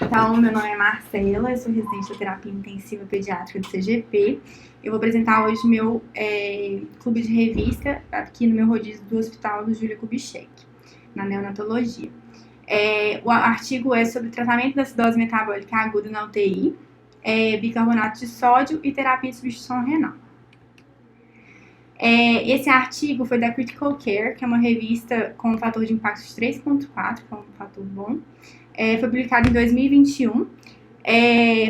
Então, meu nome é Marcela, eu sou residente da terapia intensiva pediátrica do CGP. Eu vou apresentar hoje meu clube de revista aqui no meu rodízio do Hospital do Júlia Kubitschek, na neonatologia. O artigo é sobre tratamento da acidose metabólica aguda na UTI, bicarbonato de sódio e terapia de substituição renal. Esse artigo foi da Critical Care, que é uma revista com um fator de impacto de 3.4, que é um fator bom. Foi publicado em 2021,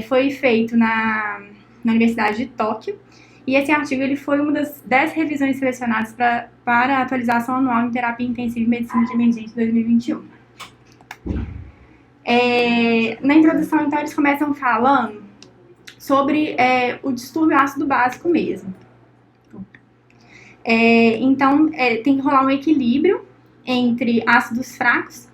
foi feito na Universidade de Tóquio, e esse artigo ele foi uma das 10 revisões selecionadas para a atualização anual em terapia intensiva e medicina de emergência 2021. Na introdução, então, eles começam falando sobre o distúrbio ácido básico mesmo. Então, tem que rolar um equilíbrio entre ácidos fracos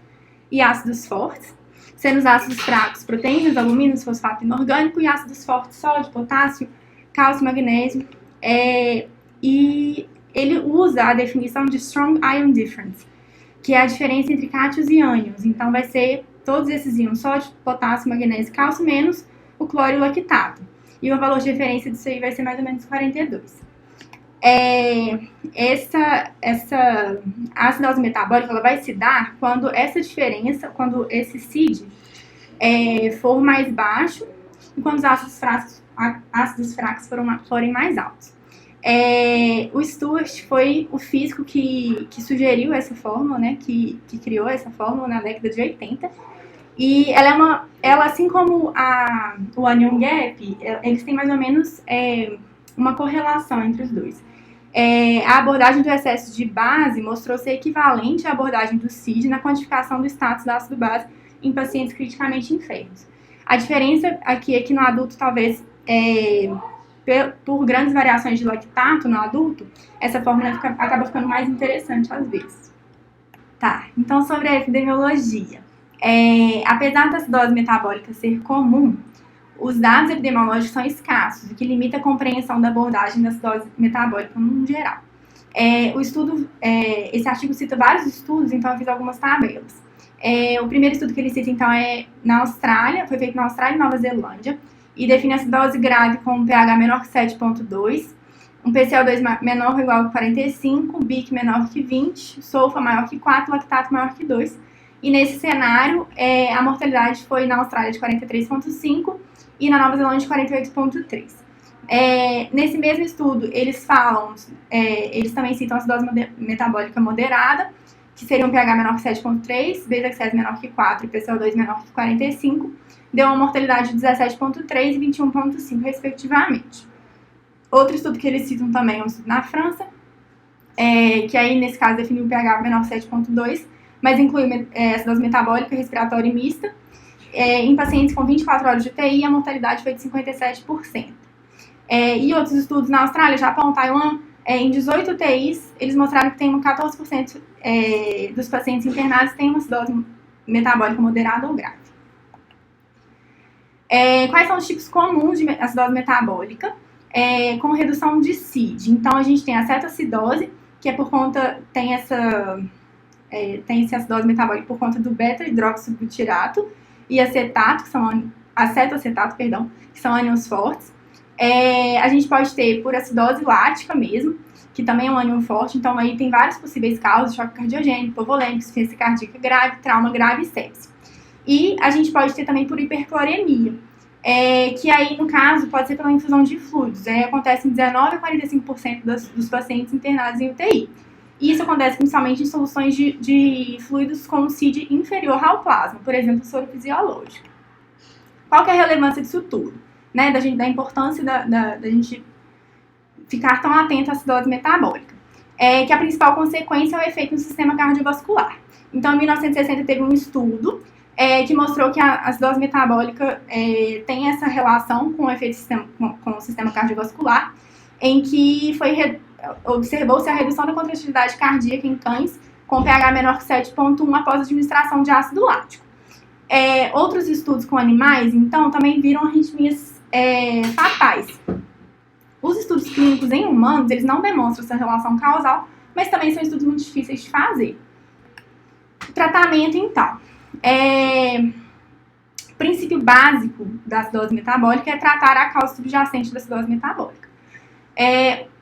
e ácidos fortes, sendo os ácidos fracos proteínas, alumínios, fosfato inorgânico, e ácidos fortes sódio, potássio, cálcio, magnésio. E ele usa a definição de Strong Ion Difference, que é a diferença entre cátions e ânions. Então, vai ser todos esses íons, sódio, potássio, magnésio, cálcio, menos o cloro e o lactato. E o valor de referência disso aí vai ser mais ou menos 42. Essa acidose metabólica ela vai se dar quando essa diferença, quando esse CID for mais baixo e quando os ácidos fracos forem mais altos. O Stuart foi o físico que sugeriu essa fórmula, né, que criou essa fórmula na década de 80. E ela assim como o anion gap, eles têm mais ou menos uma correlação entre os dois. A abordagem do excesso de base mostrou ser equivalente à abordagem do CID na quantificação do status da ácido base em pacientes criticamente enfermos. A diferença aqui é que no adulto, talvez, por grandes variações de lactato no adulto, essa fórmula acaba ficando mais interessante às vezes. Tá, então sobre a epidemiologia. Apesar da acidose metabólica ser comum, os dados epidemiológicos são escassos, o que limita a compreensão da abordagem da acidose metabólica no geral. Esse artigo cita vários estudos, então eu fiz algumas tabelas. O primeiro estudo que ele cita, então, na Austrália, foi feito na Austrália e Nova Zelândia, e define a acidose grave com um pH menor que 7,2, um PCO2 menor ou igual a 45, BIC menor que 20, sulfa maior que 4, lactato maior que 2. E nesse cenário, a mortalidade foi na Austrália de 43,5 e na Nova Zelândia de 48,3. Nesse mesmo estudo, eles também citam a acidose metabólica moderada, que seria um pH menor que 7,3, beta-hexese menor que 4 e PCO2 menor que 45, deu uma mortalidade de 17,3 e 21,5, respectivamente. Outro estudo que eles citam também é um estudo na França, que aí, nesse caso, definiu um pH menor que 7,2, mas inclui acidose metabólica respiratória e mista. Em pacientes com 24 horas de UTI, a mortalidade foi de 57%. E outros estudos na Austrália, Japão, Taiwan, em 18 UTIs, eles mostraram que tem 14% dos pacientes internados têm uma acidose metabólica moderada ou grave. Quais são os tipos comuns de acidose metabólica? Com redução de CID. Então, a gente tem a cetoacidose, que é por conta, tem essa acidose metabólica por conta do beta-hidroxibutirato, e acetato, acetoacetato, que são ânions fortes. A gente pode ter por acidose lática mesmo, que também é um ânion forte, então aí tem várias possíveis causas, choque cardiogênico, hipovolêmico, insuficiência cardíaca grave, trauma grave e sepse. E a gente pode ter também por hipercloremia, que aí, no caso, pode ser pela infusão de fluidos. Acontece em 19 a 45% dos pacientes internados em UTI. E isso acontece principalmente em soluções de fluidos com CID inferior ao plasma, por exemplo, soro fisiológico. Qual que é a relevância disso tudo? Né, da importância da gente ficar tão atento à acidose metabólica. Que a principal consequência é o efeito no sistema cardiovascular. Então, em 1960 teve um estudo que mostrou que a acidose metabólica tem essa relação com o efeito com o sistema cardiovascular, em que observou-se a redução da contratividade cardíaca em cães com pH menor que 7,1 após a administração de ácido lático. Outros estudos com animais, então, também viram arritmias fatais. Os estudos clínicos em humanos, eles não demonstram essa relação causal, mas também são estudos muito difíceis de fazer. O tratamento, então. princípio básico da acidose metabólica é tratar a causa subjacente da acidose metabólica.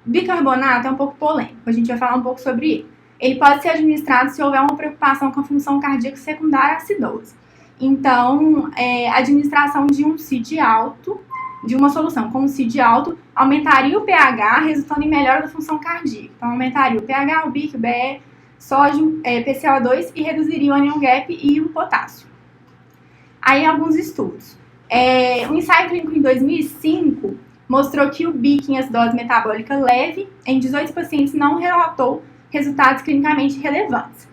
Bicarbonato é um pouco polêmico, a gente vai falar um pouco sobre ele. Ele pode ser administrado se houver uma preocupação com a função cardíaca secundária à acidose. Então, a administração de um CID alto, de uma solução com um CID alto, aumentaria o pH, resultando em melhora da função cardíaca. Então, aumentaria o pH, o BIC, o BE, sódio, PCO2 e reduziria o anion gap e o potássio. Aí, alguns estudos. Um ensaio clínico em 2005 mostrou que o BIC em acidose metabólica leve, em 18 pacientes, não relatou resultados clinicamente relevantes.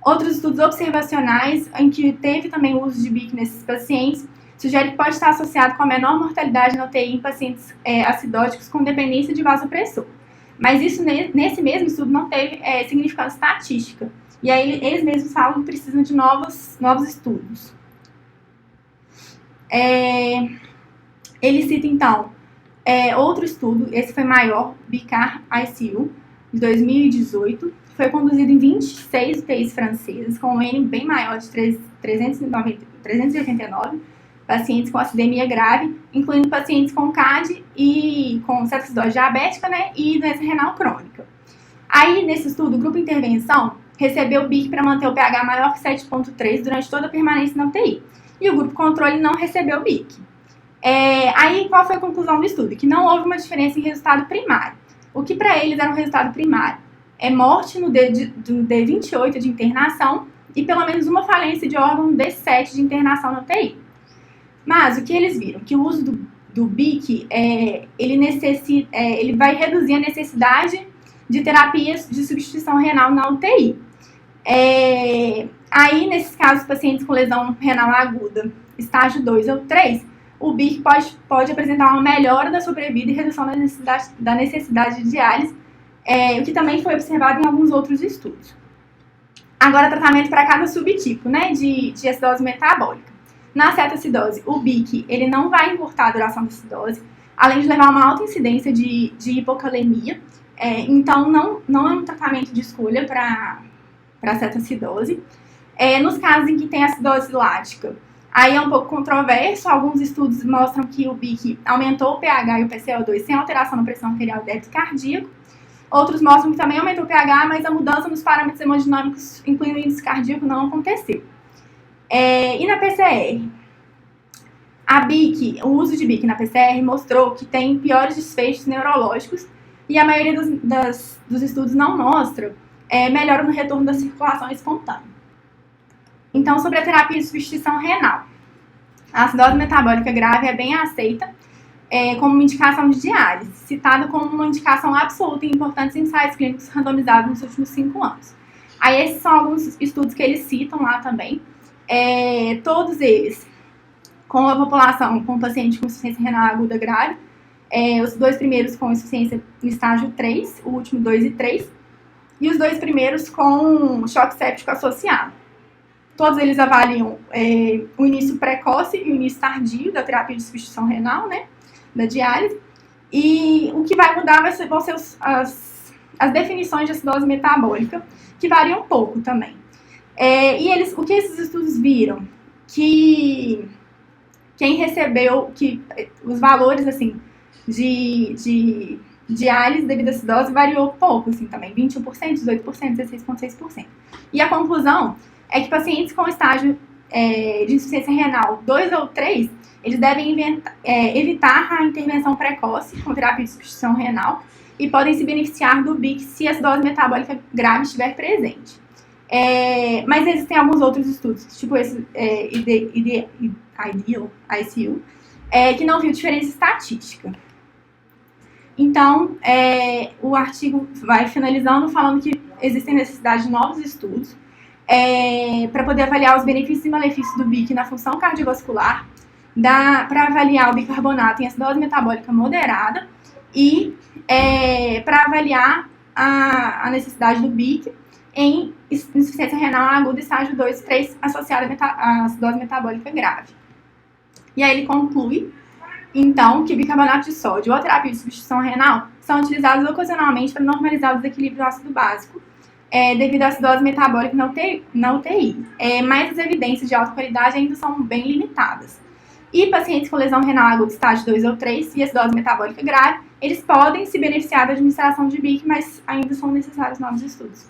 Outros estudos observacionais, em que teve também o uso de BIC nesses pacientes, sugere que pode estar associado com a menor mortalidade na UTI em pacientes acidóticos com dependência de vasopressor. Mas isso, nesse mesmo estudo, não teve significância estatística. E aí, eles mesmos falam que precisam de novos estudos. Ele cita, então, outro estudo, esse foi maior, BICAR-ICU, de 2018, foi conduzido em 26 UTIs francesas, com um N bem maior de 389 pacientes com acidemia grave, incluindo pacientes com CAD e com cetoacidose diabética, né, e doença renal crônica. Aí, nesse estudo, o grupo intervenção recebeu BIC para manter o pH maior que 7,3 durante toda a permanência na UTI. E o grupo controle não recebeu BIC. Aí, qual foi a conclusão do estudo? Que não houve uma diferença em resultado primário. O que para eles era um resultado primário? Morte no D28 de internação e pelo menos uma falência de órgão no D7 de internação na UTI. Mas o que eles viram? Que o uso do BIC, ele vai reduzir a necessidade de terapias de substituição renal na UTI. Aí, nesses casos, pacientes com lesão renal aguda, estágio 2 ou 3, o BIC pode apresentar uma melhora da sobrevida e redução da necessidade de diálise, o que também foi observado em alguns outros estudos. Agora, tratamento para cada subtipo, né, de acidose metabólica. Na cetoacidose, o BIC, ele não vai encurtar a duração da acidose, além de levar a uma alta incidência de hipocalemia. Então, não é um tratamento de escolha para a cetoacidose. Nos casos em que tem acidose lática, aí é um pouco controverso. Alguns estudos mostram que o BIC aumentou o pH e o PCO2 sem alteração na pressão arterial e débito cardíaco. Outros mostram que também aumentou o pH, mas a mudança nos parâmetros hemodinâmicos, incluindo o índice cardíaco, não aconteceu. E na PCR? O uso de BIC na PCR mostrou que tem piores desfechos neurológicos e a maioria dos estudos não mostra melhora no retorno da circulação espontânea. Então, sobre a terapia de substituição renal. A acidose metabólica grave é bem aceita como uma indicação de diálise, citada como uma indicação absoluta em importantes ensaios clínicos randomizados nos últimos 5 anos. Aí, esses são alguns estudos que eles citam lá também. Todos eles com a população com paciente com insuficiência renal aguda grave, os 2 primeiros com insuficiência no estágio 3, o último 2 e 3, e os 2 primeiros com choque séptico associado. Todos eles avaliam o início precoce e o início tardio da terapia de substituição renal, né, da diálise, e o que vai mudar vão ser as definições de acidose metabólica, que variam um pouco também. O que esses estudos viram? Que quem recebeu, os valores, assim, de diálise devido à acidose variou pouco, assim, também, 21%, 18%, 16,6%. E a conclusão é que pacientes com estágio de insuficiência renal 2 ou 3, eles devem evitar a intervenção precoce com terapia de substituição renal e podem se beneficiar do BIC se a acidose metabólica grave estiver presente. Mas existem alguns outros estudos, tipo esse IDEAL-ICU, que não viu diferença estatística. Então, o artigo vai finalizando falando que existem necessidade de novos estudos para poder avaliar os benefícios e malefícios do BIC na função cardiovascular, para avaliar o bicarbonato em acidose metabólica moderada e para avaliar a necessidade do BIC em insuficiência renal aguda estágio 2 e 3 associada à acidose metabólica grave. E aí ele conclui, então, que bicarbonato de sódio ou a terapia de substituição renal são utilizados ocasionalmente para normalizar o desequilíbrio do ácido básico devido à acidose metabólica na UTI. Mas as evidências de alta qualidade ainda são bem limitadas. E pacientes com lesão renal aguda estágio 2 ou 3 e acidose metabólica grave, eles podem se beneficiar da administração de BIC, mas ainda são necessários novos estudos.